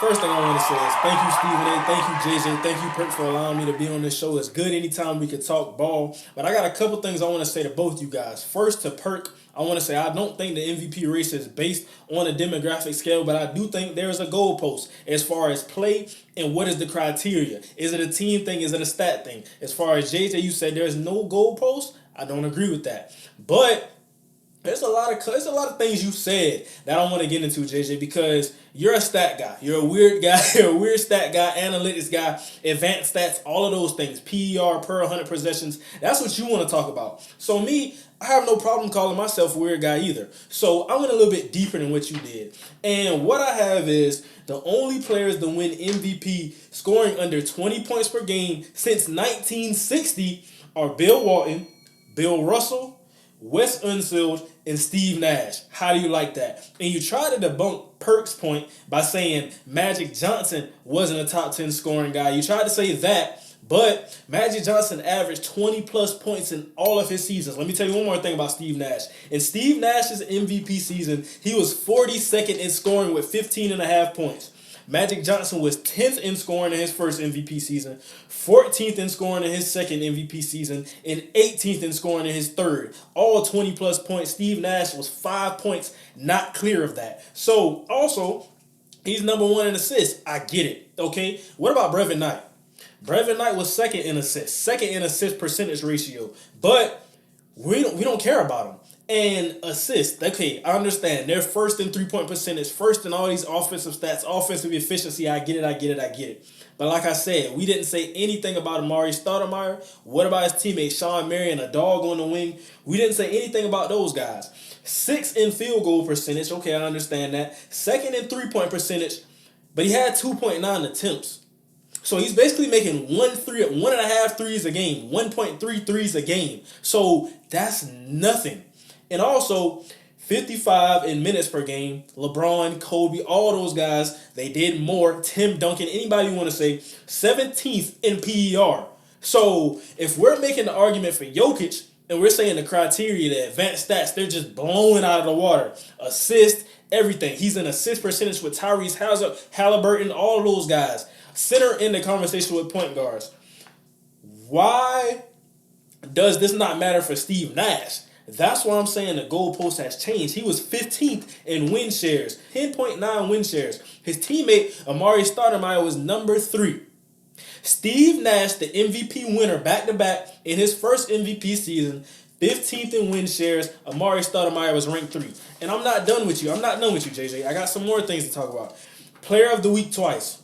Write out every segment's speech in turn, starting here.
First thing I want to say is thank you, Stephen A. Thank you, JJ. Thank you, Perk, for allowing me to be on this show. It's good anytime we can talk ball. But I got a couple things I want to say to both you guys. First, to Perk, I want to say I don't think the MVP race is based on a demographic scale, but I do think there is a goalpost as far as play and what is the criteria. Is it a team thing? Is it a stat thing? As far as JJ, you said there's no goalpost. I don't agree with that. But there's a lot of things you said that I want to get into, JJ, because you're a stat guy. You're a weird guy. You're a weird stat guy, analytics guy, advanced stats, all of those things. PER, per 100 possessions. That's what you want to talk about. So me, I have no problem calling myself a weird guy either. So I went a little bit deeper than what you did. And what I have is the only players to win MVP scoring under 20 points per game since 1960 are Bill Walton, Bill Russell, Wes Unseld, and Steve Nash. How do you like that? And you try to debunk Perk's point by saying Magic Johnson wasn't a top 10 scoring guy. You tried to say that, but Magic Johnson averaged 20 plus points in all of his seasons. Let me tell you one more thing about Steve Nash. In Steve Nash's MVP season, he was 42nd in scoring with 15 and a half points. Magic Johnson was 10th in scoring in his first MVP season, 14th in scoring in his second MVP season, and 18th in scoring in his third. All 20 plus points. Steve Nash was 5 points not clear of that. So, also, he's number one in assists. I get it, okay? What about Brevin Knight? Brevin Knight was second in assist percentage ratio. But we don't care about him. And assist, okay, I understand. They're first in three-point percentage, first in all these offensive stats, offensive efficiency. I get it. But like I said, we didn't say anything about Amari Stoudemire. What about his teammate Sean Marion, a dog on the wing? We didn't say anything about those guys. Sixth in field goal percentage, okay, I understand that. Second in three-point percentage, but he had 2.9 attempts. So he's basically making 1.5 threes a game, 1.3 threes a game. So that's nothing. And also, 55 in minutes per game. LeBron, Kobe, all those guys, they did more. Tim Duncan, anybody you want to say, 17th in PER. So if we're making the argument for Jokic, and we're saying the criteria, the advanced stats, they're just blowing out of the water. Assist, everything. He's an assist percentage with Tyrese Halliburton, all of those guys. Center in the conversation with point guards. Why does this not matter for Steve Nash? That's why I'm saying the goalpost has changed. He was 15th in win shares, 10.9 win shares. His teammate, Amari Stoudemire, was number 3. Steve Nash, the MVP winner back-to-back in his first MVP season, 15th in win shares. Amari Stoudemire was ranked 3. And I'm not done with you. JJ. I got some more things to talk about. Player of the week twice.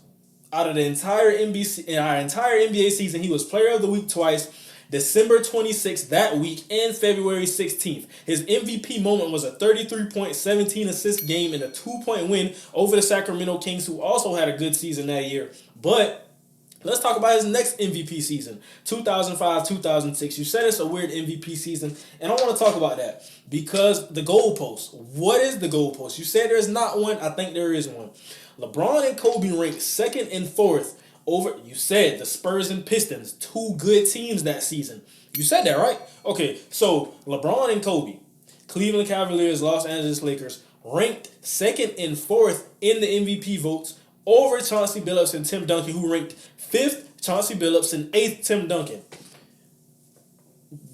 Out of the entire NBA season, he was player of the week twice. December 26th that week and February 16th. His MVP moment was a 33-point, assist game and a 2-point win over the Sacramento Kings, who also had a good season that year. But let's talk about his next MVP season, 2005-2006. You said it's a weird MVP season, and I want to talk about that because the goalpost. What is the goalpost? You said there's not one. I think there is one. LeBron and Kobe ranked 2nd and 4th over, you said, the Spurs and Pistons, 2 good teams that season. You said that, right? Okay, so LeBron and Kobe, Cleveland Cavaliers, Los Angeles Lakers, ranked 2nd and 4th in the MVP votes over Chauncey Billups and Tim Duncan, who ranked 5th Chauncey Billups and 8th Tim Duncan.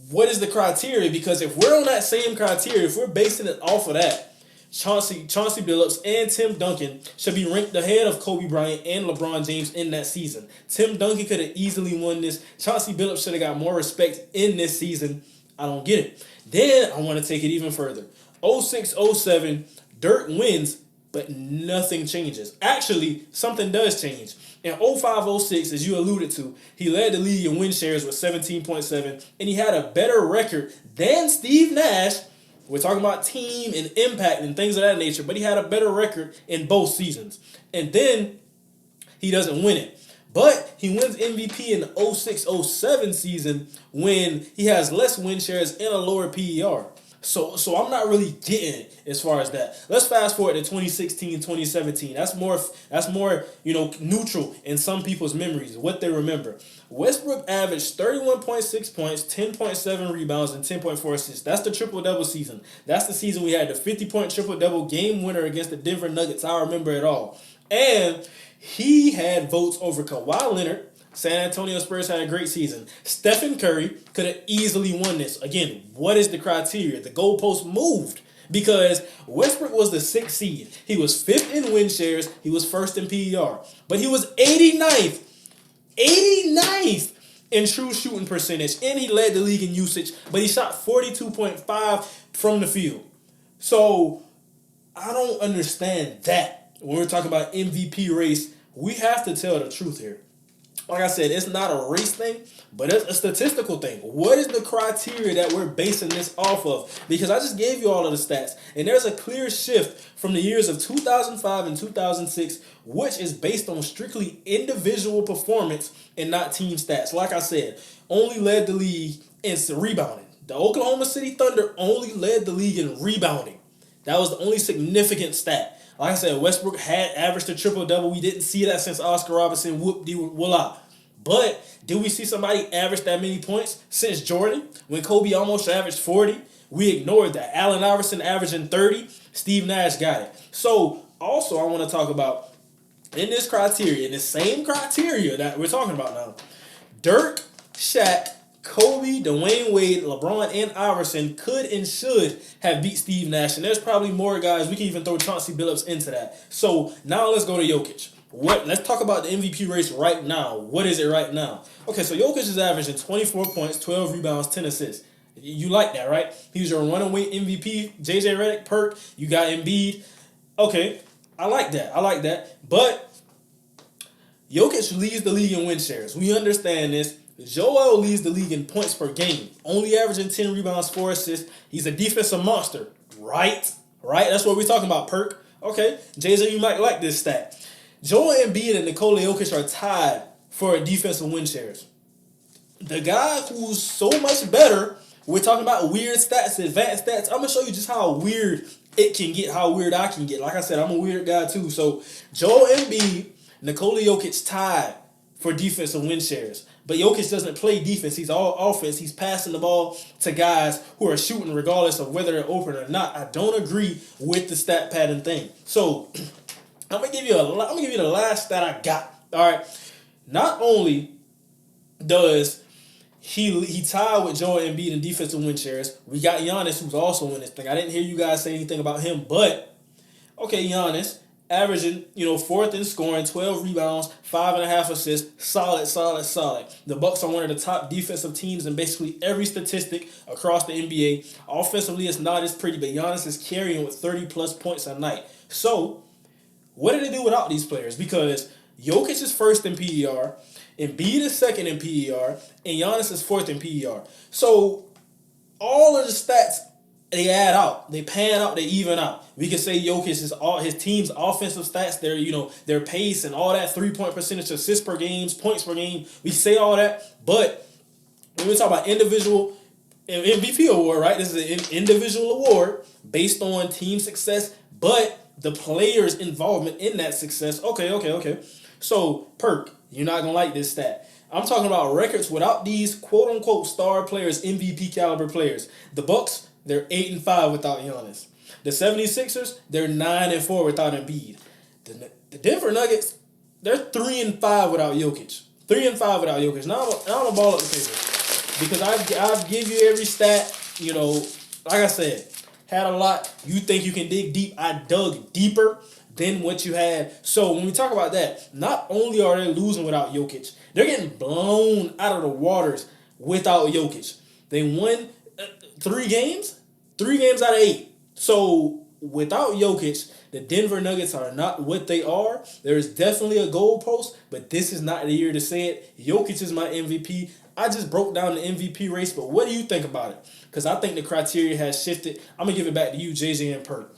What is the criteria? Because if we're on that same criteria, if we're basing it off of that, Chauncey Billups and Tim Duncan should be ranked ahead of Kobe Bryant and LeBron James in that season. Tim Duncan could have easily won this. Chauncey Billups should have got more respect in this season. I don't get it. Then I want to take it even further. 06-07, Dirk wins, but nothing changes. Actually, something does change. In 05-06, as you alluded to, he led the league in win shares with 17.7, and he had a better record than Steve Nash. We're talking about team and impact and things of that nature, but he had a better record in both seasons. And then he doesn't win it. But he wins MVP in the 06-07 season when he has less win shares and a lower PER. So I'm not really getting it as far as that. Let's fast forward to 2016, 2017. That's more neutral in some people's memories, what they remember. Westbrook averaged 31.6 points, 10.7 rebounds, and 10.4 assists. That's the triple-double season. That's the season we had the 50-point triple-double game winner against the Denver Nuggets. I remember it all. And He had votes over Kawhi Leonard. San Antonio Spurs had a great season. Stephen Curry could have easily won this. Again, what is the criteria? The goalpost moved because Westbrook was the 6th seed. He was 5th in win shares. He was 1st in PER. But he was 89th in true shooting percentage. And he led the league in usage. But he shot 42.5 from the field. So I don't understand that. When we're talking about MVP race, we have to tell the truth here. Like I said, it's not a race thing, but it's a statistical thing. What is the criteria that we're basing this off of? Because I just gave you all of the stats, and there's a clear shift from the years of 2005 and 2006, which is based on strictly individual performance and not team stats. Like I said, only led the league in rebounding. The Oklahoma City Thunder only led the league in rebounding. That was the only significant stat. Like I said, Westbrook had averaged a triple-double. We didn't see that since Oscar Robertson. Whoop-de-voila. But did we see somebody average that many points since Jordan? When Kobe almost averaged 40, we ignored that. Allen Iverson averaging 30. Steve Nash got it. So, also, I want to talk about, in this criteria, in the same criteria that we're talking about now, Dirk, Shaq, Kobe, Dwayne Wade, LeBron, and Iverson could and should have beat Steve Nash. And there's probably more guys. We can even throw Chauncey Billups into that. So now let's go to Jokic. Let's talk about the MVP race right now. What is it right now? Okay, so Jokic is averaging 24 points, 12 rebounds, 10 assists. You like that, right? He's your runaway MVP. JJ Redick, Perk. You got Embiid. Okay, I like that. But Jokic leads the league in win shares. We understand this. Joel leads the league in points per game, only averaging 10 rebounds, 4 assists. He's a defensive monster, right? That's what we're talking about, Perk. Okay, JJ, you might like this stat. Joel Embiid and Nikola Jokic are tied for defensive win shares. The guy who's so much better, we're talking about weird stats, advanced stats. I'm going to show you just how weird it can get, how weird I can get. Like I said, I'm a weird guy too. So Joel Embiid, Nikola Jokic tied for defensive win shares. But Jokic doesn't play defense. He's all offense. He's passing the ball to guys who are shooting regardless of whether they're open or not. I don't agree with the stat pattern thing. So I'm gonna give you the last stat I got. All right. Not only does he tied with Joel Embiid in defensive win shares, we got Giannis, who's also in this thing. I didn't hear you guys say anything about him, but okay, Giannis averaging, 4th in scoring, 12 rebounds, 5.5 assists, solid. The Bucks are one of the top defensive teams in basically every statistic across the NBA. Offensively, it's not as pretty, but Giannis is carrying with 30-plus points a night. So, what did they do without these players? Because Jokic is 1st in PER, Embiid is 2nd in PER, and Giannis is 4th in PER. So, all of the stats, they add out, they pan out, they even out. We can say Jokic is all his team's offensive stats, their pace and all that, 3-point percentage, assists per game, points per game. We say all that, but when we talk about individual MVP award, right? This is an individual award based on team success, but the players' involvement in that success. Okay. So, Perk, you're not gonna like this stat. I'm talking about records without these quote-unquote star players, MVP caliber players. The Bucks, they're 8-5 without Giannis. The 76ers, they're 9-4 without Embiid. The Denver Nuggets, they're 3-5 without Jokic. 3-5 without Jokic. Now I'm gonna ball up the paper because I give you every stat. Like I said, had a lot. You think you can dig deep? I dug deeper than what you had. So when we talk about that, not only are they losing without Jokic, they're getting blown out of the waters without Jokic. They won 3 games out of 8. So without Jokic, the Denver Nuggets are not what they are. There is definitely a goalpost, but this is not the year to say it. Jokic is my MVP. I just broke down the MVP race, but what do you think about it? Because I think the criteria has shifted. I'm going to give it back to you, JJ and Perk.